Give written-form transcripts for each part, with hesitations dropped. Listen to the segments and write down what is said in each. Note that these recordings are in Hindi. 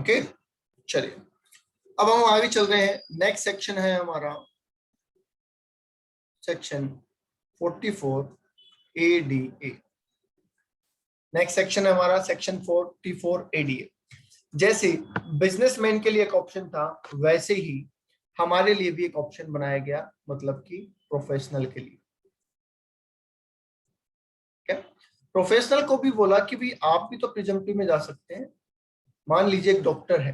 ओके, चलिए अब हम आगे चल रहे हैं। नेक्स्ट सेक्शन है हमारा सेक्शन 44 ADA। नेक्स्ट सेक्शन है हमारा सेक्शन 44 ADA। जैसे बिजनेसमैन के लिए एक ऑप्शन था, वैसे ही हमारे लिए भी एक ऑप्शन बनाया गया, मतलब कि प्रोफेशनल के लिए। क्या प्रोफेशनल को भी बोला कि भाई आप भी तो प्रिजम्पटिव में जा सकते हैं। मान लीजिए एक डॉक्टर है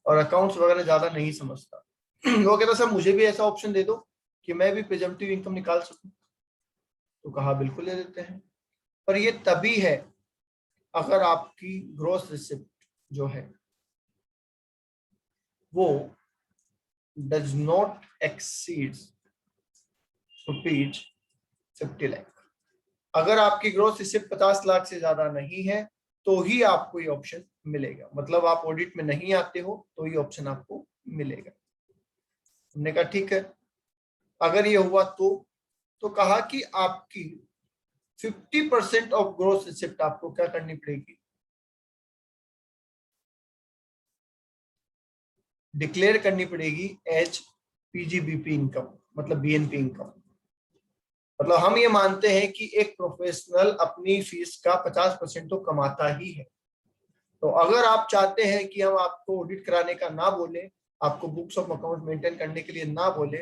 और अकाउंट्स वगैरह ज्यादा नहीं समझता, वो कहता सर मुझे भी ऐसा ऑप्शन दे दो कि मैं भी प्रिजम्पटिव इनकम निकाल सकूं। तो कहा बिल्कुल दे देते हैं, पर ये तभी है अगर आपकी ग्रॉस रिसिप्ट जो है वो डज नॉट एक्सीड ₹50 लाख। अगर आपकी ग्रॉस रिसिप्ट 50 लाख से ज्यादा नहीं है तो ही आपको ये ऑप्शन मिलेगा, मतलब आप ऑडिट में नहीं आते हो तो ये ऑप्शन आपको मिलेगा। हमने कहा ठीक है, अगर ये हुआ तो कहा कि आपकी 50% ऑफ ग्रॉस रिसिप्ट आपको क्या करनी पड़ेगी, डिक्लेयर करनी पड़ेगी एज PGBP इनकम, मतलब BNP इनकम। मतलब हम ये मानते हैं कि एक प्रोफेशनल अपनी फीस का 50% तो कमाता ही है। तो अगर आप चाहते हैं कि हम आपको ऑडिट कराने का ना बोले, आपको बुक्स ऑफ अकाउंट मेंटेन करने के लिए ना बोले,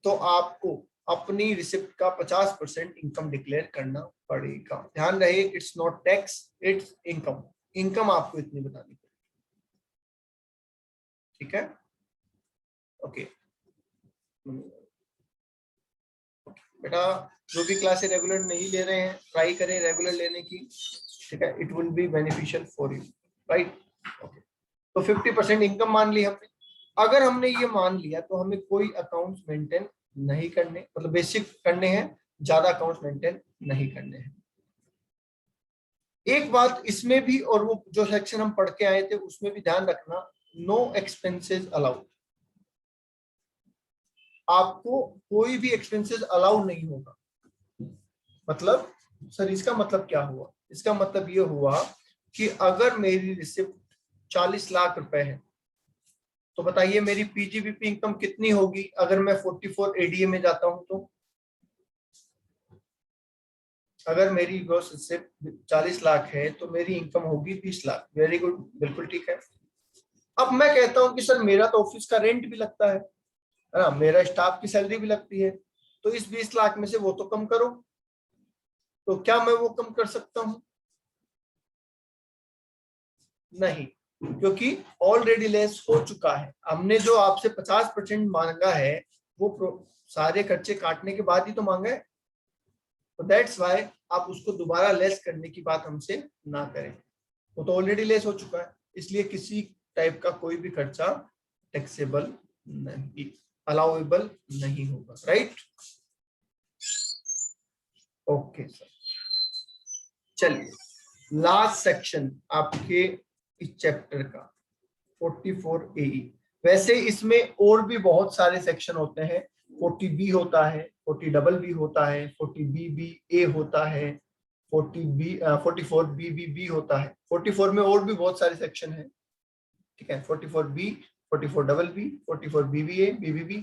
तो आपको अपनी रिसिप्ट का 50% इनकम डिक्लेयर करना पड़ेगा। ध्यान रहे, it's not tax, it's income. Income आपको इतनी बतानी पड़ेगी, ठीक है। ओके बेटा, जो भी क्लासेस रेगुलर नहीं ले रहे हैं ट्राई करें रेगुलर लेने की, ठीक है। It will be beneficial for you, right. Okay, तो 50% इनकम मान ली हमने। अगर हमने ये मान लिया तो हमें कोई अकाउंट्स मेंटेन नहीं करने, मतलब बेसिक करने हैं, ज्यादा अकाउंट्स मेंटेन नहीं करने हैं। एक बात इसमें भी, और वो जो सेक्शन हम पढ़ के आए थे उसमें भी ध्यान रखना, नो एक्सपेंसेस अलाउड। आपको कोई भी एक्सपेंसेस अलाउ नहीं होगा। मतलब सर इसका मतलब क्या हुआ? इसका मतलब ये हुआ कि अगर मेरी रिसिप्ट 40 लाख रुपए है तो बताइए मेरी PGBP इनकम कितनी होगी अगर मैं 44 ADA में जाता हूं तो? अगर मेरी ग्रॉस रिसिप्ट 40 लाख है तो मेरी इनकम होगी 20 लाख। वेरी गुड, बिल्कुल ठीक है। अब मैं कहता हूं कि सर मेरा तो ऑफिस का रेंट भी लगता है ना, मेरा स्टाफ की सैलरी भी लगती है, तो इस 20 लाख में से वो तो कम करो। तो क्या मैं वो कम कर सकता हूं? नहीं, क्योंकि ऑलरेडी लेस हो चुका है। हमने जो आपसे 50% मांगा है वो सारे खर्चे काटने के बाद ही तो मांगा है। तो दैट्स वाई आप उसको दोबारा लेस करने की बात हमसे ना करें, वो तो ऑलरेडी लेस हो चुका है। इसलिए किसी टाइप का कोई भी खर्चा टैक्सेबल नहीं, अलाउएबल नहीं होगा, राइट। ओके सर, चलिए लास्ट सेक्शन आपके इस चैप्टर का 44 AE। वैसे इसमें और भी बहुत सारे सेक्शन होते हैं, 40B होता है, 40BB होता है, 40BBA होता है, 44BBB होता है। 44 में और भी बहुत सारे सेक्शन हैं, ठीक है। 44B, 44BB, 44BBA, BBB,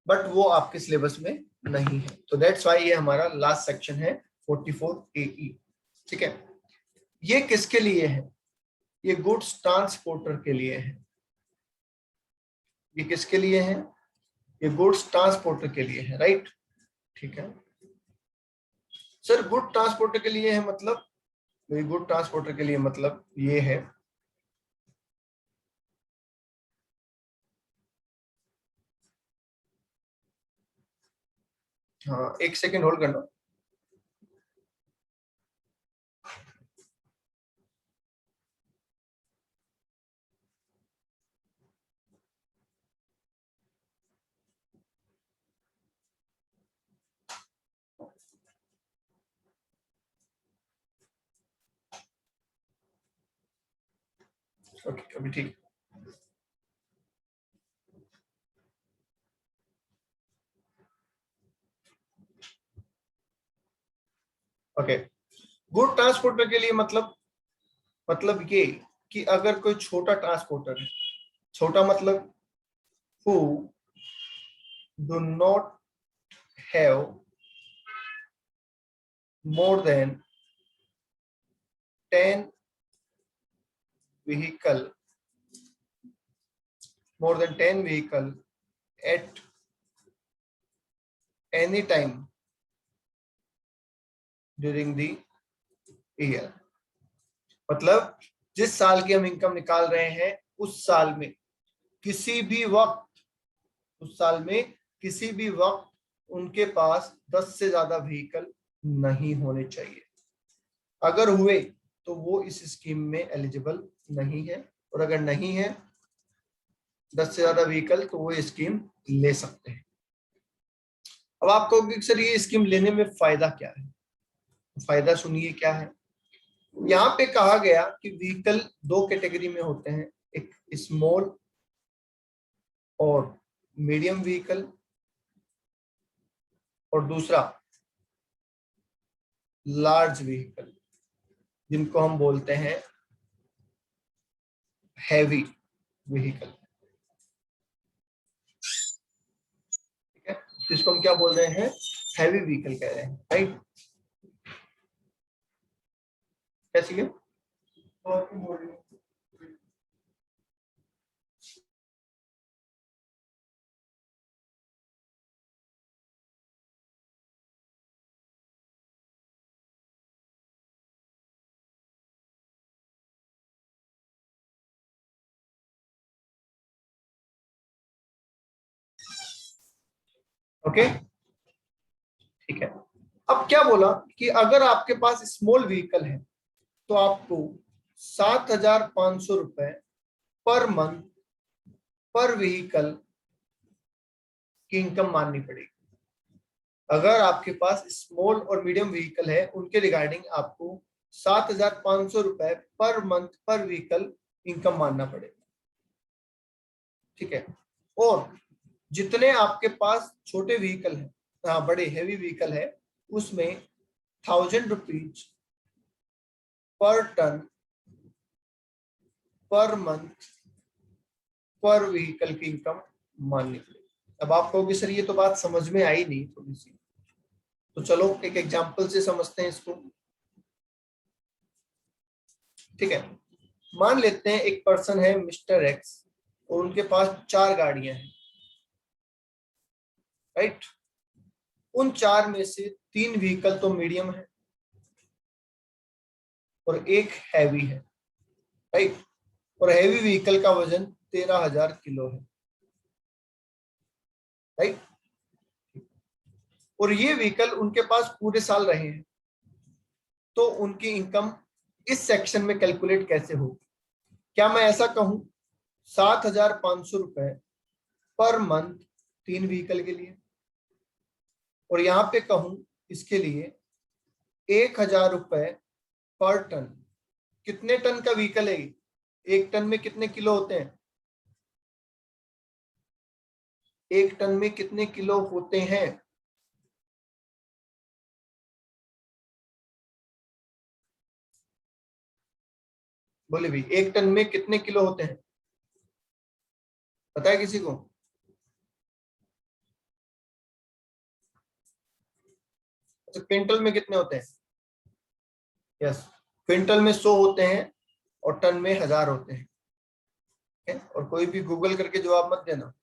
but वो आपके सिलेबस में नहीं है। तो दैट्स वाई ये हमारा लास्ट सेक्शन है 44 AE, ठीक है। ये किसके लिए है? ये गुड्स ट्रांसपोर्टर के लिए है। ये किसके लिए है? ये गुड्स ट्रांसपोर्टर के लिए है, राइट, ठीक है। सर गुड ट्रांसपोर्टर के लिए है मतलब, ये गुड ट्रांसपोर्टर के लिए मतलब ये है, हाँ एक सेकेंड होल्ड करना। ओके अभी ठीक। ओके, गुड ट्रांसपोर्टर के लिए मतलब ये कि अगर कोई छोटा ट्रांसपोर्टर है, छोटा मतलब who do not have more than 10 vehicle at any time during the year। मतलब जिस साल की हम इनकम निकाल रहे हैं उस साल में किसी भी वक्त उनके पास 10 से ज्यादा व्हीकल नहीं होने चाहिए। अगर हुए तो वो इस स्कीम में एलिजिबल नहीं है, और अगर नहीं है 10 से ज्यादा व्हीकल तो वो स्कीम ले सकते हैं। अब आप कहोगे सर ये स्कीम लेने में फायदा क्या है? फायदा सुनिए क्या है। यहाँ पे कहा गया कि व्हीकल दो कैटेगरी में होते हैं, एक स्मॉल और मीडियम व्हीकल, और दूसरा लार्ज व्हीकल जिनको हम बोलते हैं हैवी व्हीकल। ठीक है, जिसको हम क्या बोल रहे हैं, हैवी व्हीकल कह रहे हैं, राइट। कैसी है? ओके, ठीक है। अब क्या बोला कि अगर आपके पास स्मॉल व्हीकल है तो आपको 7,500 रुपए पर मंथ पर व्हीकल की इनकम माननी पड़ेगी। अगर आपके पास स्मॉल और मीडियम व्हीकल है उनके रिगार्डिंग आपको 7,500 रुपए पर मंथ पर व्हीकल इनकम मानना पड़ेगा। ठीक है, और जितने आपके पास छोटे व्हीकल है, हाँ बड़े हैवी व्हीकल है, उसमें 1,000 rupees per ton per month पर व्हीकल की इनकम माननी पड़ेगी। अब आप कहोगे सर ये तो बात समझ में आई नहीं थोड़ी सी, तो चलो एक एग्जांपल से समझते हैं इसको। ठीक है, मान लेते हैं एक पर्सन है मिस्टर एक्स और उनके पास 4 गाड़ियां हैं, राइट। उन 4 में से 3 व्हीकल तो मीडियम है और एक हैवी है, राइट। और हैवी व्हीकल का वजन 13,000 किलो है, राइट। और ये व्हीकल उनके पास पूरे साल रहे हैं, तो उनकी इनकम इस सेक्शन में कैलकुलेट कैसे होगी? क्या मैं ऐसा कहूं 7,500 रुपए पर मंथ 3 व्हीकल के लिए, और यहां पे कहूं इसके लिए 1,000 रुपए पर टन। कितने टन का व्हीकल है? एक टन में कितने किलो होते हैं? एक टन में कितने किलो होते हैं? बोले भी, एक टन में कितने किलो होते हैं, पता है किसी को? अच्छा, क्विंटल में कितने होते हैं? यस, क्विंटल में 100 होते हैं और टन में 1,000 होते हैं। और कोई भी गूगल करके जवाब मत देना।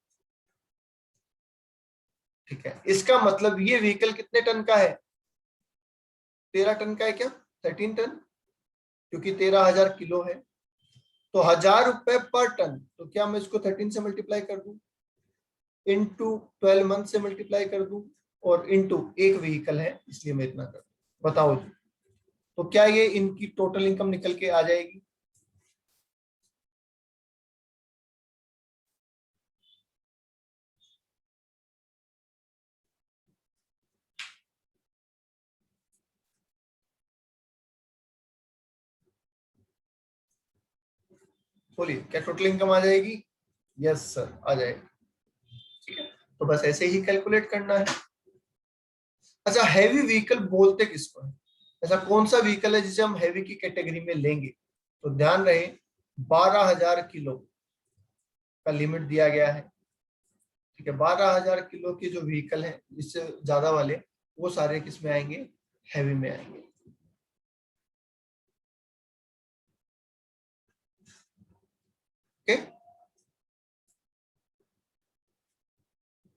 ठीक है, इसका मतलब ये व्हीकल कितने टन का है? 13 टन का है क्या? 13 टन, क्योंकि 13,000 किलो है। तो 1,000 रुपए पर टन, तो क्या मैं इसको 13 से मल्टीप्लाई कर दूं, इंटू 12 मंथ से मल्टीप्लाई कर दूं, और इंटू एक व्हीकल है इसलिए मैं इतना कर दूं। बताओ जी, तो क्या ये इनकी टोटल इनकम निकल के आ जाएगी? बोलिए, क्या टोटल इनकम आ जाएगी? यस सर, आ जाएगी। ठीक है, तो बस ऐसे ही कैलकुलेट करना है। अच्छा, हैवी व्हीकल बोलते किसको है? ऐसा कौन सा व्हीकल है जिसे हम हैवी की कैटेगरी में लेंगे? तो ध्यान रहे, 12,000 किलो का लिमिट दिया गया है। ठीक है, 12,000 किलो के जो व्हीकल हैं इससे ज्यादा वाले, वो सारे किस में आएंगे, हैवी में आएंगे। ओके,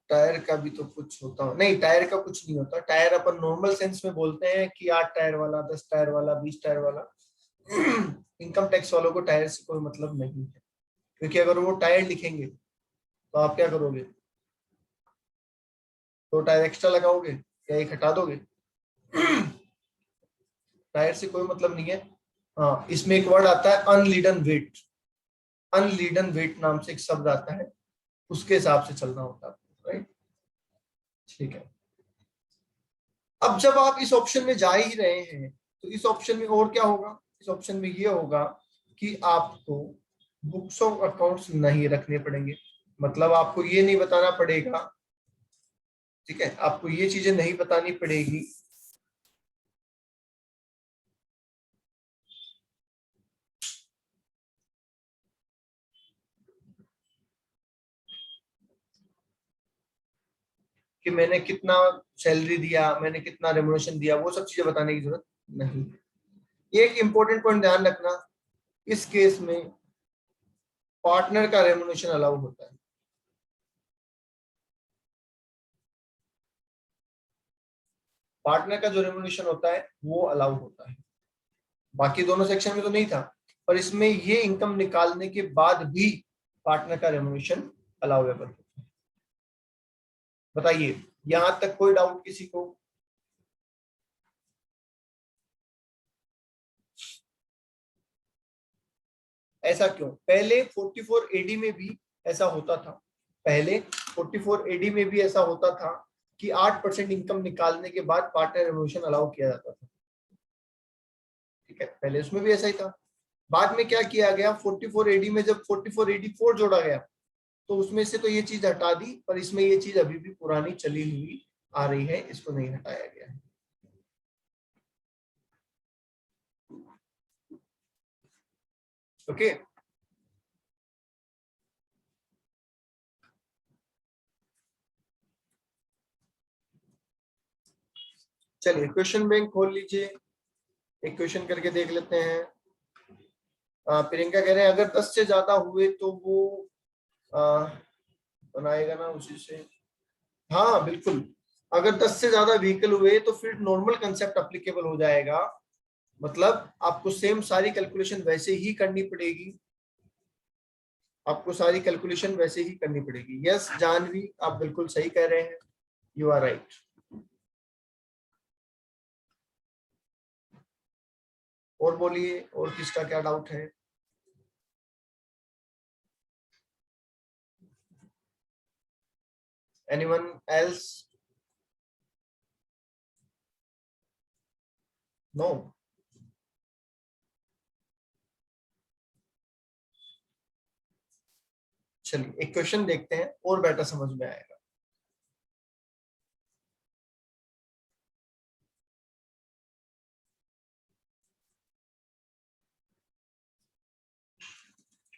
टायर का भी तो कुछ होता नहीं, टायर का कुछ नहीं होता। टायर अपन नॉर्मल सेंस में बोलते हैं कि 8 टायर वाला, 10 टायर वाला, 20 टायर वाला। इनकम टैक्स वालों को टायर से कोई मतलब नहीं है, क्योंकि अगर वो टायर लिखेंगे तो आप क्या करोगे, 2 टायर एक्स्ट्रा लगाओगे या एक हटा दोगे। टायर से कोई मतलब नहीं है। हाँ, इसमें एक वर्ड आता है अनलीडन वेट। अनलीडन वेट नाम से एक शब्द आता है, उसके हिसाब से चलना होता है, राइट। ठीक है, अब जब आप इस ऑप्शन में जा ही रहे हैं तो इस ऑप्शन में और क्या होगा, इस ऑप्शन में ये होगा कि आपको बुक्स ऑफ अकाउंट्स नहीं रखने पड़ेंगे। मतलब आपको ये नहीं बताना पड़ेगा, ठीक है, आपको ये चीजें नहीं बतानी पड़ेगी कि मैंने कितना सैलरी दिया, मैंने कितना रेम्युनरेशन दिया, वो सब चीजें बताने की जरूरत नहीं। ये एक इंपॉर्टेंट पॉइंट ध्यान रखना, इस केस में पार्टनर का रेम्युनरेशन अलाउ होता है। पार्टनर का जो रेम्युनरेशन होता है वो अलाउ होता है, बाकी दोनों सेक्शन में तो नहीं था, पर इसमें ये इनकम निकालने के बाद भी पार्टनर का रेम्युनरेशन अलाउएबल है। बताइए, यहां तक कोई डाउट किसी को। ऐसा क्यों, पहले 44 एडी में भी ऐसा होता था, पहले 44 एडी में भी ऐसा होता था कि 8% इनकम निकालने के बाद पार्टनर रेम्युनरेशन अलाउ किया जाता था। ठीक है, पहले उसमें भी ऐसा ही था। बाद में क्या किया गया, 44 एडी में जब 44 एडी 4 जोड़ा गया तो उसमें से तो ये चीज हटा दी, पर इसमें ये चीज अभी भी पुरानी चली हुई आ रही है, इसको नहीं हटाया गया है। ओके, चलिए क्वेश्चन बैंक खोल लीजिए, एक क्वेश्चन करके देख लेते हैं। प्रियंका कह रहे हैं अगर 10 से ज्यादा हुए तो वो आ, बनाएगा ना उसी से। हाँ बिल्कुल, अगर 10 से ज्यादा व्हीकल हुए तो फिर नॉर्मल कंसेप्ट अप्लीकेबल हो जाएगा। मतलब आपको सेम सारी कैलकुलेशन वैसे ही करनी पड़ेगी, आपको सारी कैलकुलेशन वैसे ही करनी पड़ेगी। यस जानवी, आप बिल्कुल सही कह रहे हैं, यू आर राइट। और बोलिए, और किसका क्या डाउट है। Anyone else? नो? चलिए एक क्वेश्चन देखते हैं और बेटर समझ में आएगा।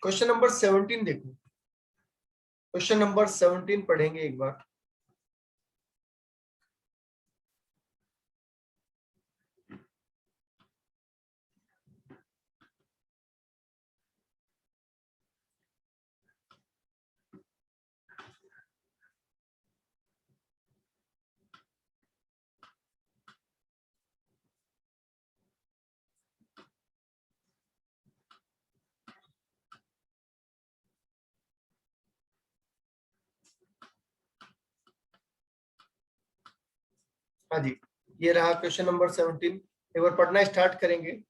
क्वेश्चन नंबर 17 देखो, क्वेश्चन नंबर 17 पढ़ेंगे एक बार। हाँ जी, ये रहा क्वेश्चन नंबर 17, एक बार पढ़ना स्टार्ट करेंगे।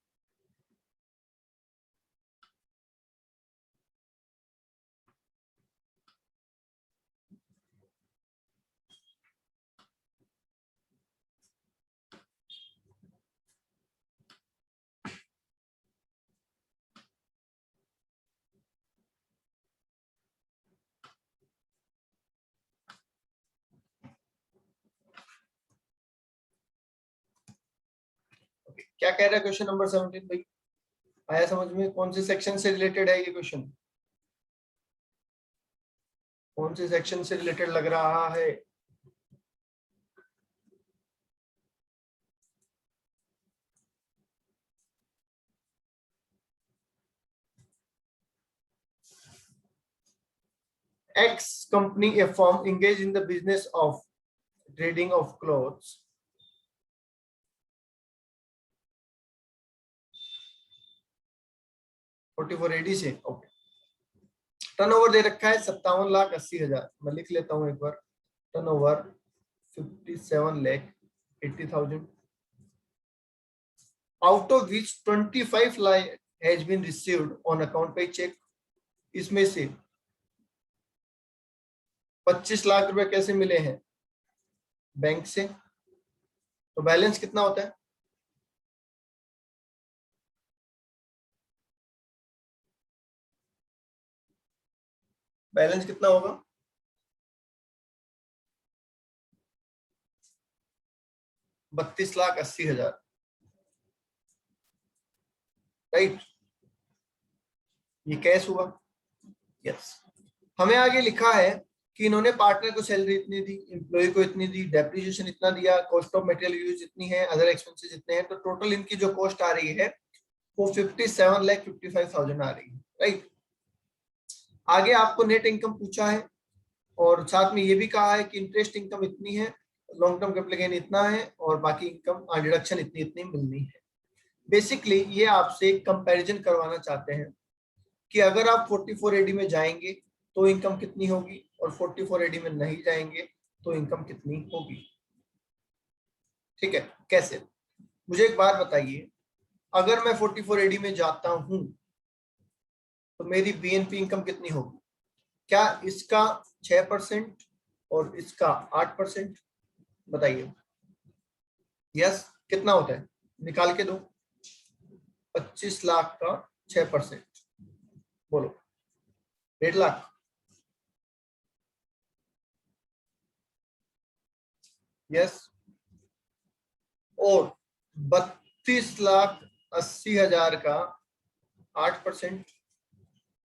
क्या कह रहा है क्वेश्चन नंबर 17 भाई, आया समझ में? कौन से सेक्शन से रिलेटेड है ये क्वेश्चन? कौन से सेक्शन से रिलेटेड लग रहा है? X company, a firm engaged in the business of trading of clothes, $44.80 से ओके। टर्नओवर दे रखा है 57,80,000। मैं लिख लेता हूं एक बार। Turnover 57,80,000, out of which 25 lakh has been received on account पे चेक। इसमें से 25 लाख रुपए कैसे मिले हैं? बैंक से। तो बैलेंस कितना होता है? बैलेंस कितना होगा? 32,80,000, राइट। ये कैश हुआ। यस। हमें आगे लिखा है कि इन्होंने पार्टनर को सैलरी इतनी दी, एम्प्लॉय को इतनी दी, डेप्रिसिएशन इतना दिया, कॉस्ट ऑफ मटेरियल यूज इतनी है, अदर एक्सपेंसेस इतने हैं, तो टोटल इनकी जो कॉस्ट आ रही है वो 57,55,000 आ रही है, राइट। आगे आपको नेट इनकम पूछा है और साथ में ये भी कहा है कि इंटरेस्ट इनकम इतनी है, लॉन्ग टर्म कैपिटल गेन इतना है और बाकी इनकम डिडक्शन इतनी इतनी मिलनी है। बेसिकली ये आपसे एक कंपैरिजन करवाना चाहते हैं कि अगर आप 44AD में जाएंगे तो इनकम कितनी होगी और 44AD में नहीं जाएंगे तो इनकम कितनी होगी। ठीक है, कैसे? मुझे एक बात बताइए, अगर मैं 44AD में जाता हूं तो मेरी बीएनपी इनकम कितनी होगी? क्या इसका 6% और इसका 8%? बताइए। यस, कितना होता है? निकाल के दो। 25 लाख का 6%, बोलो 1.5 लाख। यस। और 32,80,000 का 8%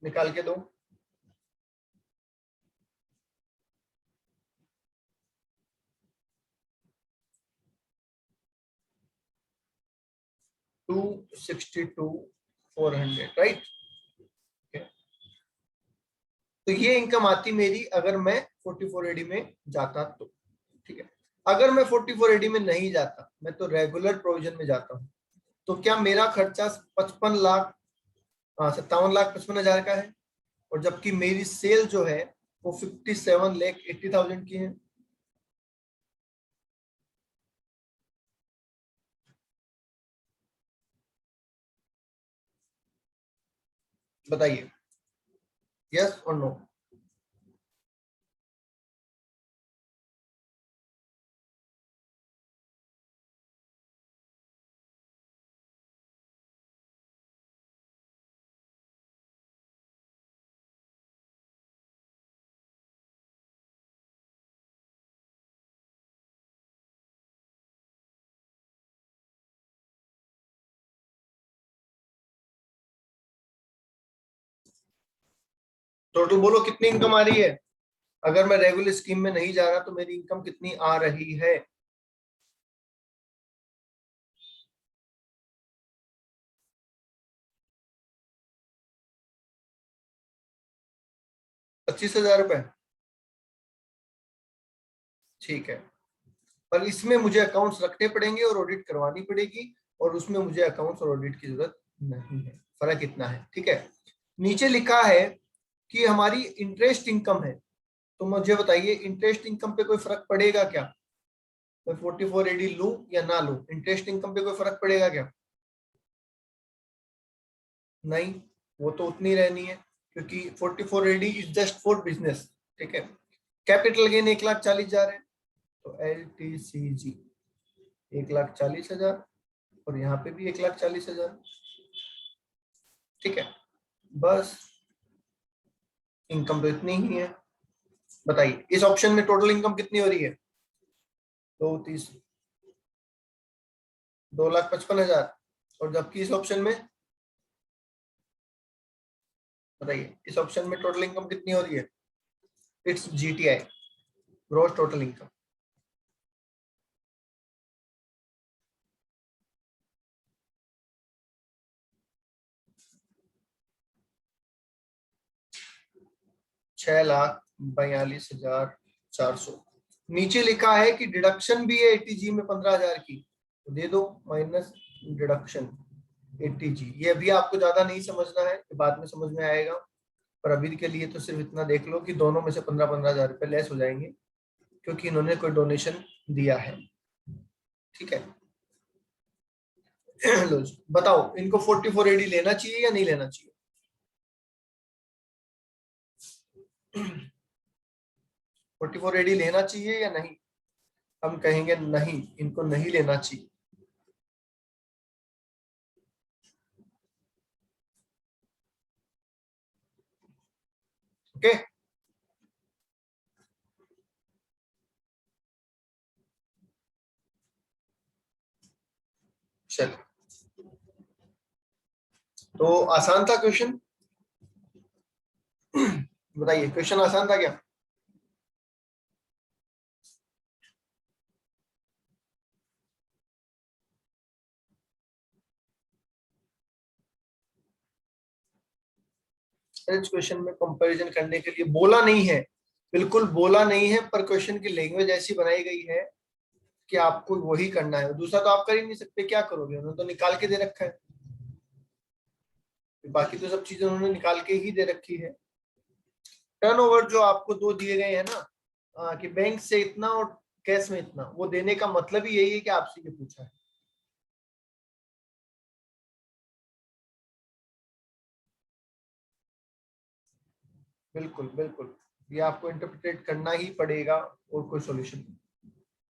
निकाल के दो। 262,400, राइट। तो ये इनकम आती मेरी अगर मैं 44AD में जाता तो। ठीक है, अगर मैं 44AD में नहीं जाता, मैं तो रेगुलर प्रोविजन में जाता हूँ, तो क्या मेरा खर्चा 57,55,000 का है और जबकि मेरी सेल जो है वो 57,80,000 की है। बताइए, यस और नो। टोटल बोलो कितनी इनकम आ रही है? अगर मैं रेगुलर स्कीम में नहीं जा रहा तो मेरी इनकम कितनी आ रही है? 25,000 रुपए। ठीक है, पर इसमें मुझे अकाउंट्स रखने पड़ेंगे और ऑडिट करवानी पड़ेगी और उसमें मुझे अकाउंट्स और ऑडिट की जरूरत नहीं है। फर्क इतना है, ठीक है। नीचे लिखा है कि हमारी इंटरेस्ट इनकम है, तो मुझे बताइए इंटरेस्ट इनकम पे कोई फर्क पड़ेगा क्या? मैं 44AD लूं या ना लूं, इंटरेस्ट इनकम पे कोई फर्क पड़ेगा क्या? नहीं, वो तो उतनी रहनी है क्योंकि 44AD is just for business. ठीक है, कैपिटल गेन 1,40,000 है तो LTCG 1,40,000 और यहाँ पे भी 1,40,000। ठीक है, बस इनकम तो इतनी ही है। बताइए इस ऑप्शन में टोटल इनकम कितनी हो रही है? 2,30, 2,55,000 और जबकि इस ऑप्शन में बताइए इस ऑप्शन में टोटल इनकम कितनी हो रही है? It's GTI, gross total income. ₹6,42,400। नीचे लिखा है कि डिडक्शन भी है एटीजी में 15,000 की, तो दे दो माइनस डिडक्शन एटीजी। ये अभी आपको ज्यादा नहीं समझना है, बाद में समझ में आएगा, पर अभी के लिए तो सिर्फ इतना देख लो कि दोनों में से 15,000 रुपए लेस हो जाएंगे क्योंकि इन्होंने कोई डोनेशन दिया है। ठीक है लो जी, बताओ इनको 44AD लेना चाहिए या नहीं लेना चाहिए? 44AD लेना चाहिए या नहीं? हम कहेंगे नहीं, इनको नहीं लेना चाहिए। ओके, चलो तो आसान था क्वेश्चन। बताइए क्वेश्चन आसान था क्या? इस क्वेश्चन में कंपैरिजन करने के लिए बोला नहीं है, बिल्कुल बोला नहीं है, पर क्वेश्चन की लैंग्वेज ऐसी बनाई गई है कि आपको वही करना है, दूसरा तो आप कर ही नहीं सकते। क्या करोगे? उन्होंने तो निकाल के दे रखा है, बाकी तो सब चीजें उन्होंने निकाल के ही दे रखी है। टर्नओवर जो आपको दो दिए गए हैं ना, कि बैंक से इतना और कैश में इतना, वो देने का मतलब ही यही है कि आपसे ये पूछा है। बिल्कुल बिल्कुल, ये आपको इंटरप्रिटेट करना ही पड़ेगा और कोई सॉल्यूशन नहीं।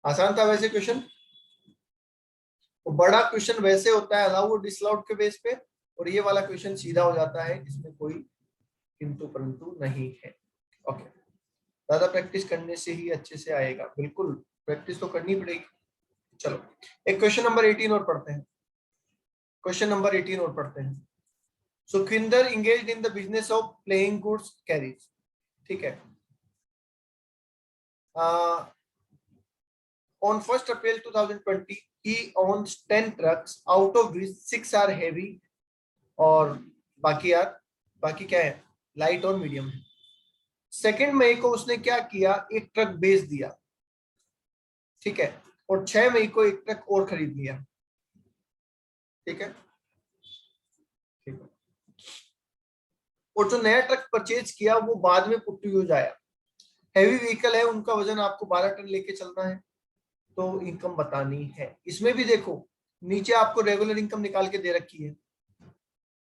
आसान था वैसे क्वेश्चन। तो बड़ा क्वेश्चन वैसे होता है अलाउ और डिसअलाउड के बेस पे, और ये वाला क्वेश्चन सीधा हो जाता है, इसमें कोई किंतु परंतु नहीं है। ओके, ज्यादा प्रैक्टिस करने से ही अच्छे से आएगा, बिल्कुल प्रैक्टिस तो करनी पड़ेगी। चलो एक क्वेश्चन नंबर 18 और पढ़ते हैं। क्वेश्चन नंबर 18 और पढ़ते हैं। Sukhwinder engaged in the business of playing goods carriage. ठीक है, on 1st April 2020 he owns 10 trucks out of which 6 are heavy और बाकी क्या है, लाइट और मीडियम है। 2 मई को उसने क्या किया, एक ट्रक बेच दिया। ठीक है, और 6 मई को एक ट्रक और खरीद लिया। ठीक है, ठीक है। और जो नया ट्रक परचेज किया वो बाद में पुट टू यूज आया। हैवी व्हीकल है, उनका वजन आपको 12 टन लेके चलना है, तो इनकम बतानी है। इसमें भी देखो नीचे आपको रेगुलर इनकम निकाल के दे रखी है,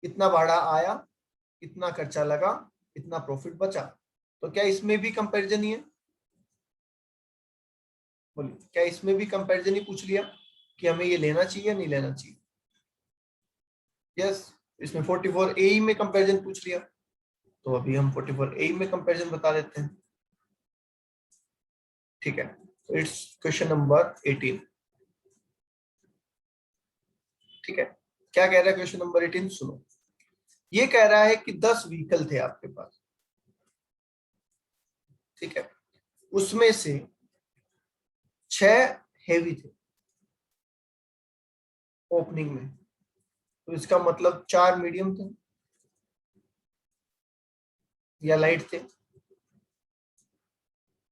इतना भाड़ा आया, इतना खर्चा लगा, इतना प्रॉफिट बचा। तो क्या इसमें भी कंपैरिजन ही है? बोलिए, क्या इसमें भी कंपैरिजन ही पूछ लिया कि हमें ये लेना चाहिए या नहीं लेना चाहिए? यस, इसमें 44A में कंपैरिजन पूछ लिया, तो अभी हम 44A में कंपैरिजन बता देते हैं। ठीक है, तो इट्स क्वेश्चन नंबर 18। ठीक है, क्या कह रहा है क्वेश्चन नंबर 18? सुनो, ये कह रहा है कि 10 व्हीकल थे आपके पास। ठीक है, उसमें से 6 हेवी थे ओपनिंग में, तो इसका मतलब 4 मीडियम थे या लाइट थे।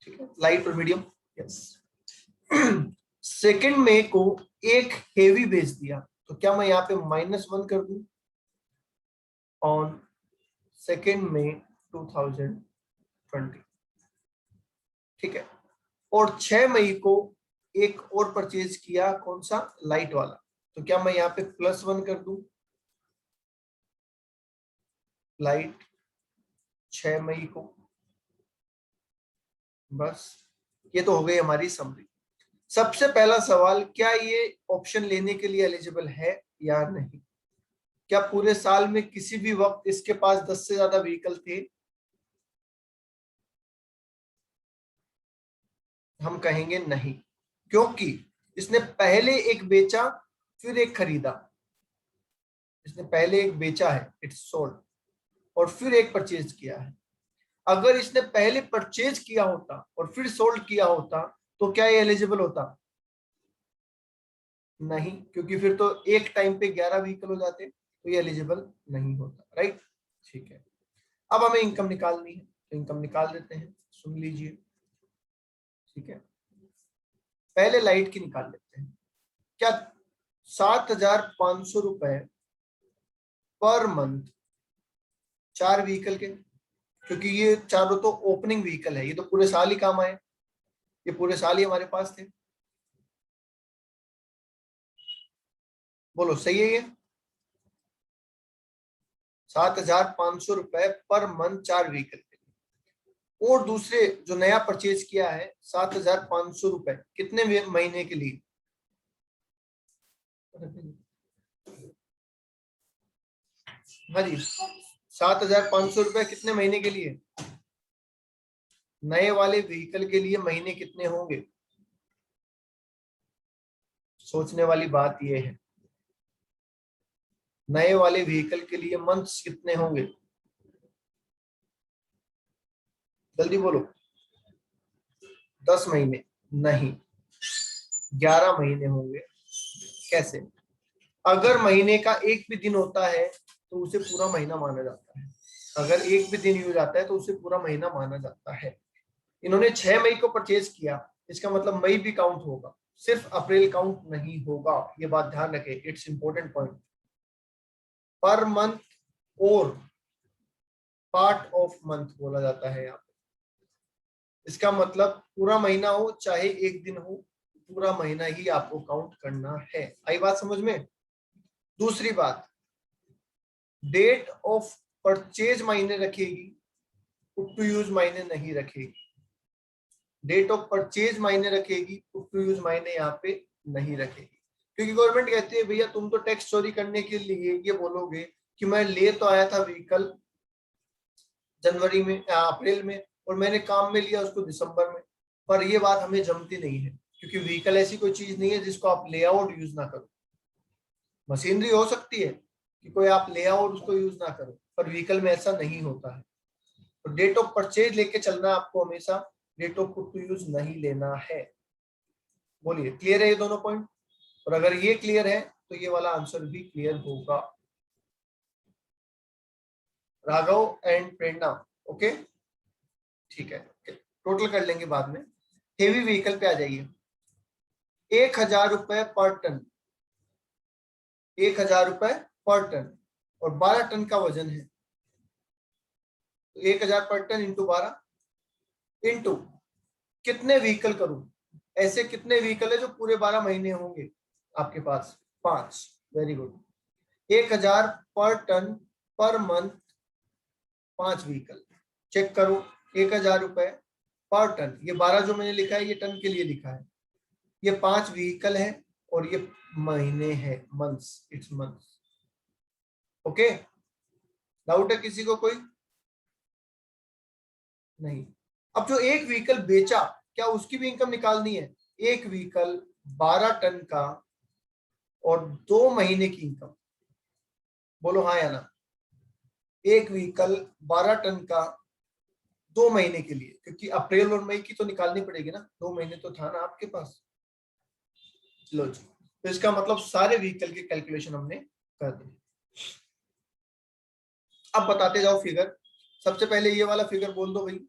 ठीक है, लाइट और मीडियम। यस। सेकेंड में को एक हेवी बेच दिया, तो क्या मैं यहाँ पे -1 कर दूं ऑन 2 मई 2020। ठीक है, और 6 मई को एक और परचेज किया, कौन सा, लाइट वाला, तो क्या मैं यहाँ पे +1 कर दूं, लाइट 6 मई को। बस, ये तो हो गई हमारी समरी। सबसे पहला सवाल, क्या ये ऑप्शन लेने के लिए एलिजिबल है या नहीं? क्या पूरे साल में किसी भी वक्त इसके पास 10 से ज्यादा व्हीकल थे? हम कहेंगे नहीं, क्योंकि इसने पहले एक बेचा फिर एक खरीदा। इसने पहले एक बेचा है, इट्स सोल्ड, और फिर एक परचेज किया है। अगर इसने पहले परचेज किया होता और फिर सोल्ड किया होता तो क्या ये एलिजिबल होता? नहीं, क्योंकि फिर तो एक टाइम पे 11 व्हीकल हो जाते, तो ये एलिजिबल नहीं होता, राइट। ठीक है, अब हमें इनकम निकालनी है, तो इनकम निकाल देते हैं, सुन लीजिए। ठीक है, पहले लाइट की निकाल लेते हैं। क्या 7,500 रुपए पर मंथ 4 व्हीकल के, क्योंकि ये चारों तो ओपनिंग व्हीकल है, ये तो पूरे साल ही काम आए, ये पूरे साल ही हमारे पास थे। बोलो सही है ये? 7,500 रुपए पर मंथ 4 व्हीकल के लिए। और दूसरे जो नया परचेज किया है 7,500 रुपए कितने महीने के लिए? हाँ जी, 7,500 रुपए कितने महीने के लिए? नए वाले व्हीकल के लिए महीने कितने होंगे? सोचने वाली बात यह है, नए वाले व्हीकल के लिए मंथ्स कितने होंगे? जल्दी बोलो। 10 महीने नहीं, 11 महीने होंगे। कैसे? अगर महीने का एक भी दिन होता है तो उसे पूरा महीना माना जाता है। अगर एक भी दिन यूज आता है तो उसे पूरा महीना माना जाता है। इन्होंने 6 मई को परचेज किया, इसका मतलब मई भी काउंट होगा, सिर्फ अप्रैल काउंट नहीं होगा। ये बात ध्यान रखें, it's important point. Per month और पार्ट ऑफ मंथ बोला जाता है यहाँ पे। इसका मतलब पूरा महीना हो चाहे एक दिन हो, पूरा महीना ही आपको काउंट करना है। आई बात समझ में? दूसरी बात, डेट ऑफ परचेज मायने रखेगी, पुट टू यूज मायने नहीं रखेगी। डेट ऑफ परचेज मायने रखेगी, पुट टू यूज मायने यहाँ पे नहीं रखेगी। क्योंकि गवर्नमेंट कहती है भैया तुम तो टैक्स चोरी करने के लिए ये बोलोगे कि मैं ले तो आया था व्हीकल जनवरी में अप्रैल में, और मैंने काम में लिया उसको दिसंबर में। पर ये बात हमें जमती नहीं है, क्योंकि व्हीकल ऐसी कोई चीज नहीं है जिसको आप लेआउट यूज ना करो। मशीनरी हो सकती है कि कोई आप लेआउट उसको यूज ना करो, पर व्हीकल में ऐसा नहीं होता है। तो डेट ऑफ परचेज लेके चलना आपको हमेशा, date of put to use नहीं लेना है। बोलिए क्लियर है ये दोनों पॉइंट? और अगर ये क्लियर है तो ये वाला आंसर भी क्लियर होगा। राघव एंड प्रेरणा, ओके ठीक है, टोटल कर लेंगे बाद में। हेवी व्हीकल पे आ जाइए। 1,000 रुपए पर टन, 1,000 रुपए पर टन, और 12 टन का वजन है, तो 1,000 पर टन इंटू 12 इंटू कितने व्हीकल करूं? ऐसे कितने व्हीकल है जो पूरे 12 महीने होंगे आपके पास? 5। Very good. 1,000 पर ton per month, 5 vehicle. Check करो, 1,000 रुपए पर टन, ये 12 जो मैंने लिखा है ये टन के लिए लिखा है, ये 5 व्हीकल है, और ये महीने है, months, it's months. Okay, doubt है किसी को कोई? नहीं। अब जो एक व्हीकल बेचा, क्या उसकी भी इनकम निकालनी है? एक व्हीकल 12 टन का और 2 महीने की इनकम, बोलो हाँ या ना। एक व्हीकल 12 टन का 2 महीने के लिए, क्योंकि अप्रैल और मई की तो निकालनी पड़ेगी ना, 2 महीने तो था ना आपके पास। लो जी, तो इसका मतलब सारे व्हीकल की कैलकुलेशन हमने कर दी। अब बताते जाओ फिगर। सबसे पहले ये वाला फिगर बोल दो भाई,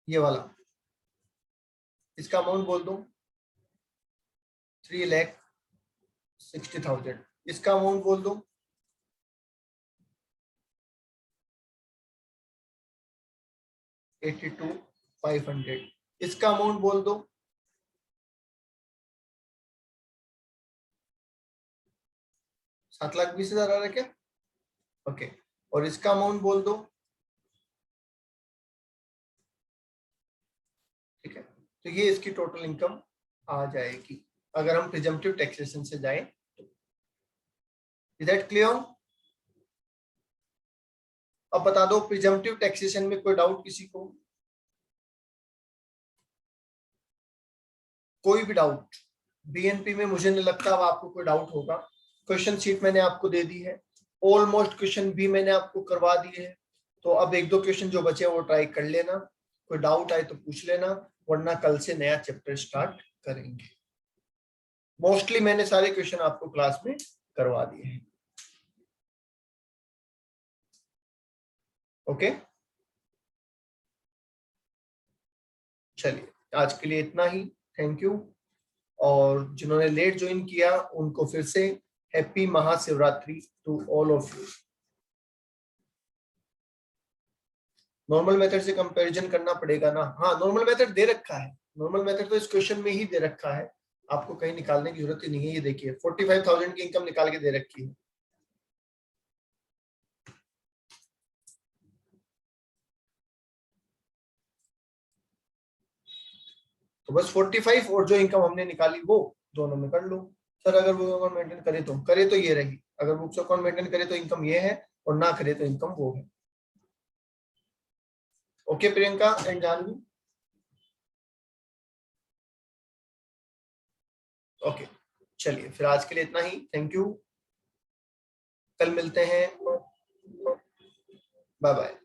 ये वाला, इसका अमाउंट बोल दो 3,60,000। इसका अमाउंट बोल दो 82,500। इसका अमाउंट बोल दो 7,20,000 आ रहा है क्या? ओके, और इसका अमाउंट बोल दो, ठीक है। तो ये इसकी टोटल इनकम आ जाएगी अगर हम प्रिजम्पटिव टैक्सेशन से जाएं तो। Is that clear? अब बता दो प्रिजम्पटिव टैक्सेशन में कोई डाउट किसी को? कोई भी डाउट? बीएनपी में मुझे नहीं लगता अब आपको कोई डाउट होगा। क्वेश्चन शीट मैंने आपको दे दी है, ऑलमोस्ट क्वेश्चन भी मैंने आपको करवा दिए हैं। तो अब एक दो क्वेश्चन जो बचे वो ट्राई कर लेना, कोई डाउट आए तो पूछ लेना, वरना कल से नया चैप्टर स्टार्ट करेंगे। मोस्टली मैंने सारे क्वेश्चन आपको क्लास में करवा दिए हैं। ओके, चलिए आज के लिए इतना ही। Thank you. और जिन्होंने लेट ज्वाइन किया उनको फिर से happy Mahashivratri to all of you. Normal method से कंपैरिजन करना पड़ेगा ना? हाँ, नॉर्मल मेथड दे रखा है, नॉर्मल मेथड तो इस क्वेश्चन में ही दे रखा है, आपको कहीं निकालने की जरूरत ही नहीं है। ये देखिए 45,000 की इनकम निकाल के दे रखी है। तो बस 45 और जो इनकम हमने निकाली वो दोनों में कर लो। सर अगर वो अकाउंट मेंटेन करे तो ये रही, अगर बुक्स अकाउंट मेंटेन करे तो इनकम ये है, और ना करे तो इनकम वो है। Okay Priyanka and Janvi, okay चलिए फिर आज के लिए इतना ही। थैंक यू, कल मिलते हैं। Bye bye.